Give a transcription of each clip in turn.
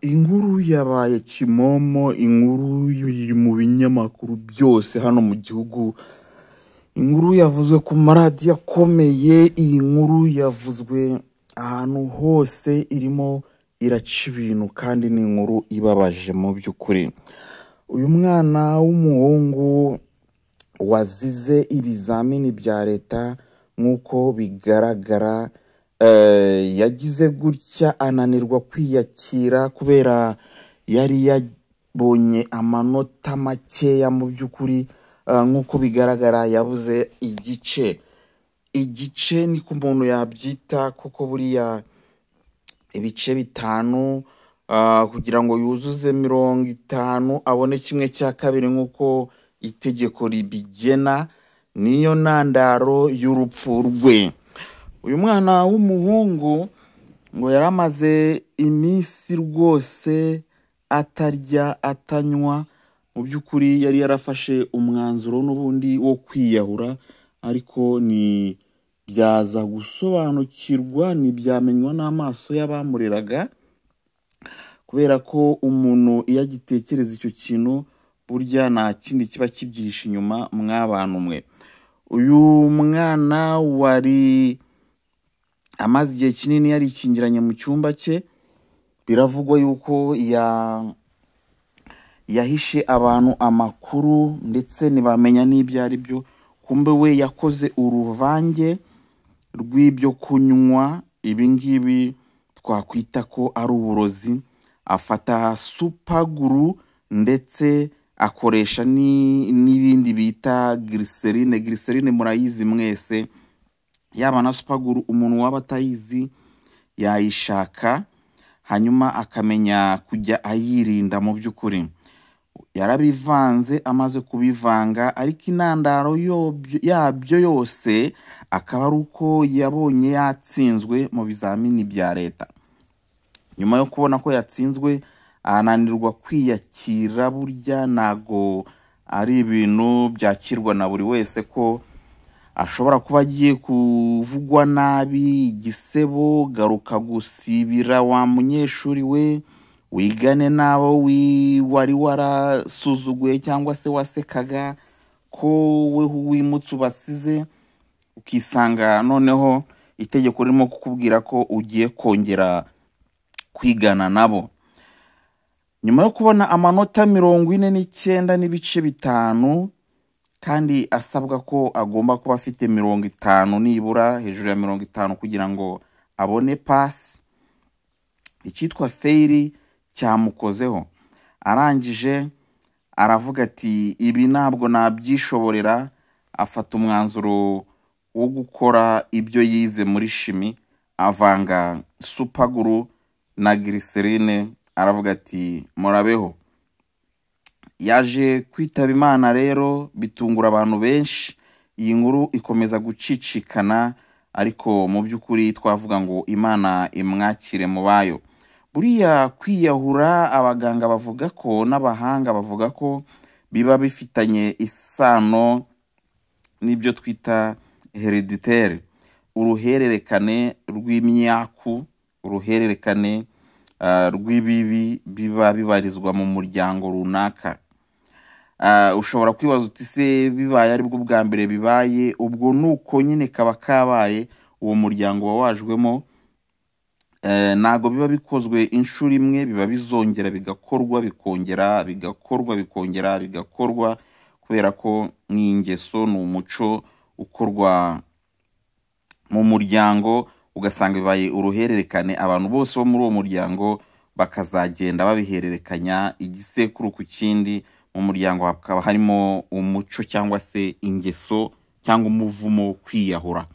Inkuru yabaye kimomo, inkuru iri mu binyamakuru byose hano mu gihugu, inkuru yavuzwe ku maradiyo akomeye, iyi nkuru yavuzwe ahantu hose, irimo iraca ibintu kandi ni inkuru ibabaje mu by'ukuri. Uyu mwana w'umuhungu wazize ibizamini bya leta nk'uko bigaragara, yagize gutya ananirwa kwiyakira kubera yari yabonye amanota makeya mu by'ukuri. Nk'uko bigaragara yabuze igice niko umuntu yabyita, kuko buriya ibice bitanu kugira ngo yuzuze 50 abone 1/2 nk'uko itegeko ribigena, niyo ntandaro y'urupfu rwe. Uyu mwana w'umuhungu ngo yaramaze iminsi rwose atarya atanywa, mu by'ukuri yari yarafashe umwanzuro n'ubundi wo kwiyahura, ariko ni byaza gusobanukirwa, ntibyamenywa n'amaso y'abamureraga, kubera ko umuntu iyo agitekereza icyo kintu burya nta kindi kiba kibyihishe inyuma mw'abantu mwe. Uyu mwana wari amaze igihe kinini yarikingiranye mu cyumba cye, biravugwa yuko yahishe abantu amakuru ndetse ntibamenya n'ibyo ari byo. Kumbe we yakoze uruvange rw'ibyo kunywa, ibi ngibi twakwita ko ari uburozi. Afata supaguru ndetse akoresha n'ibindi bita glycerine murayizi mwese. Yaba na supaguru umuntu waba atayizi yayishaka, hanyuma akamenya kujya ayirinda mu by'ukuri. Yarabivanze, amaze kubivanga, ariko intandaro yabyo yose akaba ari uko yabonye yatsinzwe mu bizamini bya leta. Nyuma yo kubona ko yatsinzwe ananirwa kwiyakira. Burya ntago ari ibintu byakirwa na buri wese ko ashobora kuba agiye kuvugwa nabi, igisebo, garuka gusibira wa munyeshuri we, wigane nabo wari warasuzuguye cyangwa se wasekaga ko we wimutse ubasize, ukisanga noneho itegeko ririmo kukubwira ko ugiye kongera kwigana nabo. Nyuma yo kubona amanota 49.5 kandi asabwa ko agomba kuba afite 50 nibura, hejuru ya 50 kugira ngo abone pasi, icyitwa fail cyamukozeho. Arangije aravuga ati ibi ntabwo nabyishoborera, afata umwanzuro wo gukora ibyo yize muri shimi, avanga supaguru na glycerine. Aravuga ati murabeho. Yaje kwitaba Imana rero, bitungura abantu benshi. Iyi nkuru ikomeza gucicikana, ariko mu by'ukuri twavuga ngo Imana imwakire mu bayo. Buriya kwiyahura abaganga bavuga ko, n'abahanga bavuga ko biba bifitanye isano n'ibyo twita hereditaire, uruhererekane rw'imyaku, uruhererekane rw'ibibi biba bibarizwa mu muryango runaka. Ushobora kwibaza uti se bibaye ari bwo bwa mbere bibaye, ubwo nuko nyine kaba kabaye, uwo muryango wawajwemo. Ntago biba bikozwe inshuro imwe, biba bizongera bigakorwa, bikongera bigakorwa, bikongera bigakorwa, kubera ko n'ingeso ni umuco ukorwa mu muryango, ugasanga bibaye uruhererekane. Abantu bose bo muri uwo muryango bakazagenda babihererekanya igisekuru ku kindi. Mu muryango hakaba harimo umuco cyangwa se ingeso cyangwa umuvumo wo kwiyahura.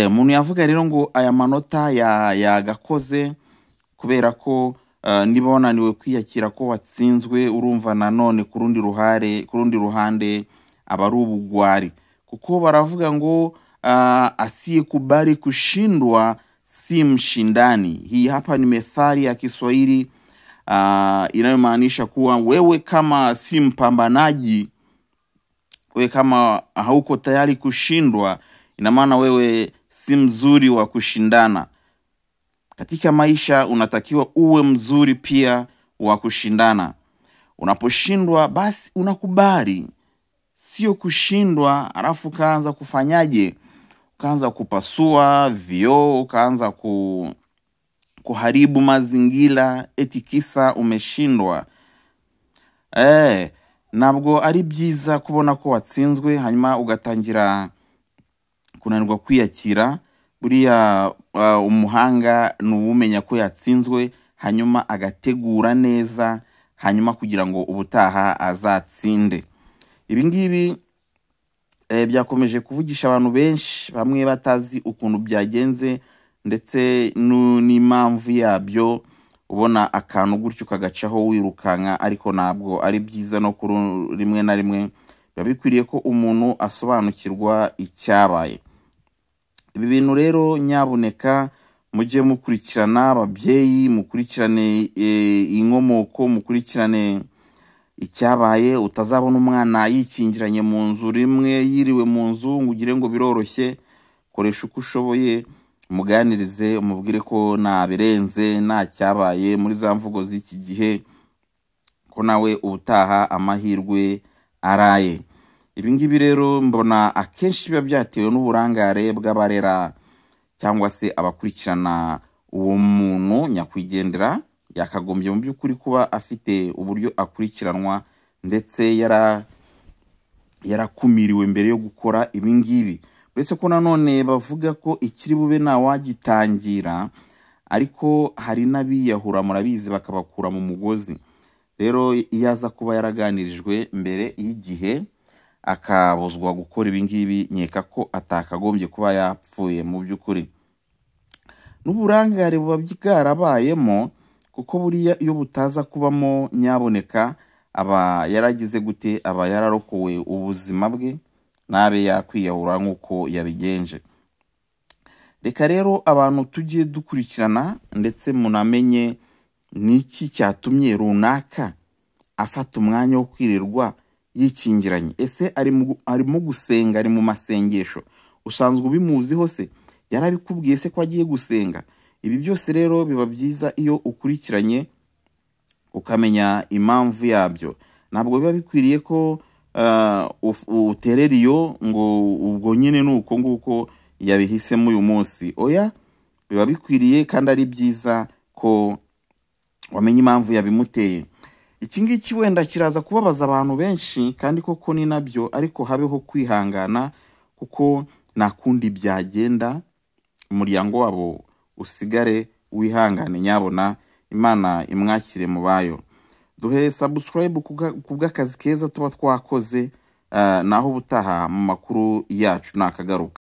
Umuntu yavuga rero ngo aya manota yagakoze kubera ko niba wananiwe kwiyakira ko watsinzwe, urumva nanone ku rundi ruhande aba ari ubugwari, kuko baravuga ngo asiyekubali kushindwa si mshindani. Hii hapa ni methali ya Kiswahili inayomaanisha kuwa wewe kama si mpambanaji, wewe kama hauko tayari kushindwa, ina maana wewe si mzuri wa kushindana. Katika maisha unatakiwa uwe mzuri pia wa kushindana. Unaposhindwa basi unakubali, sio kushindwa alafu kaanza kufanyaje, kaanza kupasua vioo, kaanza kuharibu mazingira eti kisa umeshindwa. Ntabwo ari byiza kubona ko watsinzwe hanyuma ugatangira kunanirwa kwiyakira. Buriya umuhanga n'uwumenya ko yatsinzwe hanyuma agategura neza, hanyuma kugira ngo ubutaha azatsinde. Ibi ngibi byakomeje kuvugisha abantu benshi, bamwe batazi ukuntu byagenze ndetse n'impamvu yabyo. Ubona akantu gutyo kagacaho wirukanka, ariko ntabwo ari byiza no kuri rimwe na rimwe biba bikwiriye ko umuntu asobanukirwa icyabaye. Ibi bintu rero nyabuneka mujye mukurikirana, ababyeyi mukurikirane inkomoko, mukurikirane icyabaye. Utazabona umwana yikingiranye mu nzu rimwe, yiriwe mu nzu ngo ugire ngo biroroshye. Koresha uko ushoboye, muganirize, umubwire ko nabirenze, nta cyabaye muri za mvugo z'iki gihe, ko nawe ubutaha amahirwe araye. Ibi ngibi rero mbona akenshi biba byatewe n'uburangare bw'abarera cyangwa se abakurikirana uwo muntu nyakwigendera. Yakagombye mu by'ukuri kuba afite uburyo akurikiranwa ndetse yarakumiriwe mbere yo gukora ibi ngibi. Uretse ko nanone bavuga ko ikiri bube nta wagitangira, ariko hari n'abiyahura murabizi bakabakura mu mugozi. Rero iyo aza kuba yaraganirijwe mbere y'igihe akabuzwa gukora ibi ngibi, nkeka ko atakagombye kuba yapfuye mu by'ukuri. N'uburangare buba bwarabayemo, kuko buriya iyo butaza kubamo nyaboneka aba yaragize gute, aba yararokowe ubuzima bwe, nabe yakwiyahura nk'uko yabigenje. Reka rero abantu tujye dukurikirana ndetse munamenye niki cyatumye runaka afata umwanya wo kwirirwa yikingiranye. Ese arimo gusenga, ari mu masengesho? Usanzwe ubimuziho se? Yarabikubwiye se ko agiye gusenga? Ibi byose rero biba byiza iyo ukurikiranye ukamenya impamvu yabyo. Ntabwo biba bikwiriye ko uterera iyo ngo ubwo nyine nuko nguko yabihisemo uyu munsi. Oya, biba bikwiriye kandi ari byiza ko wamenye impamvu yabimuteye. Iki ngiki wenda kiraza kubabaza abantu benshi, kandi koko ni nabyo, ariko habeho kwihangana, kuko nta kundi byagenda. Umuryango wabo usigare wihangane nyabona, Imana imwakire mu bayo. Duhe subscribe kubw'akazi keza tuba twakoze, naho ubutaha mu makuru yacu nakagaruka.